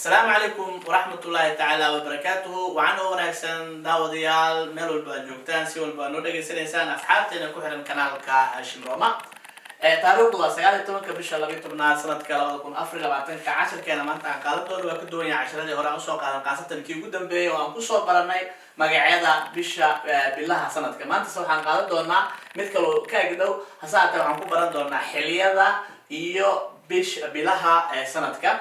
السلام عليكم ورحمة الله تعالى وبركاته وعنه ونكسن داوديال ميلو الباجوكتان سيول بانودة سنسان أصحابتنا كحر القناة كهاشم روما تاريخ الله سيالي تمن كبش الله بيتبنا سنة كلا وكون أفريقيا بعدين كعشر كنا ما أنت قالت دور وكدوني عشرة ده هراء وسوق على قاصة كي قدام بيه وأنكو صوب برناي مقعدة بش بالله سنة كمان تصل عن قالت دورنا مثلو كأجدو هساعد عنكو برن دورنا حلية iyo bish bilaha sanadka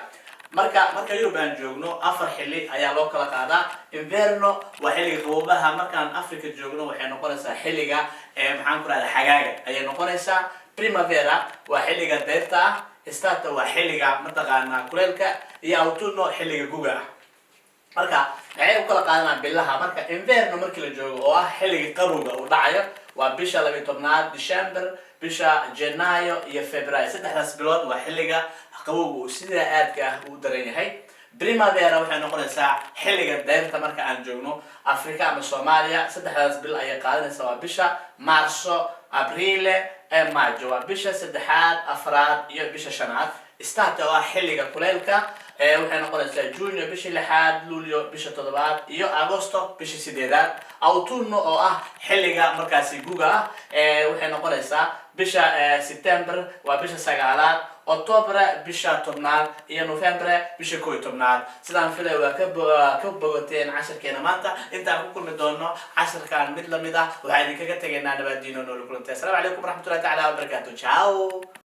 marka Europe aan joogno afar xilli ayaa loo kala qaadaa. Inverno waa xilliga qaboobaha, markaan Africa joogno waxay noqonaysaa xilliga maxaan ku raadaa xagaaga ayay noqonaysaa. Primavera waa xilliga dayrta ah, estate waa xilliga mataqaana kuleelka, iyo autunno xilliga guga ah. marka waxay u kala qaadanaa bilaha. marka inverno markii la joogo oo ah xilliga qabowga uu dhacayo waa bisha 12 December, bisha Janaayo iyo Febraayo. saddexdaas bilood waa xilliga qabowga uu sida aadka ah u daran yahay. Primavera waxay noqonaysaa xilliga dayrta marka aan joogno Afrika ama Soomaaliya. saddexdaas bil ayay qaadanaysaa waa bisha Marso, Abriil, Maajo. waa bisha saddexaad, afraad iyo bisha shanaad. Estate waa xilliga kuleelka waxay noqonaysaa Junio bisha lixaad, Luulyo bisha toddobaad iyo Agosto bisha sideedaad. Autunno oo ah xilliga markaasi guga ah waxay noqonaysaa bisha September waa bisha sagaalaad, October bisha tobnaad iyo November bisha 11aad. sidaan filay waa ka bogateen casharkeena maanta. intaan ku kulmi doono casharkan mid lamid ah waxaan idinkaga tegaynaa nabadiino nool kulantay. Assalaamu calaykum waraxmatullaahi tacaala wabarakaatuh. Ciao.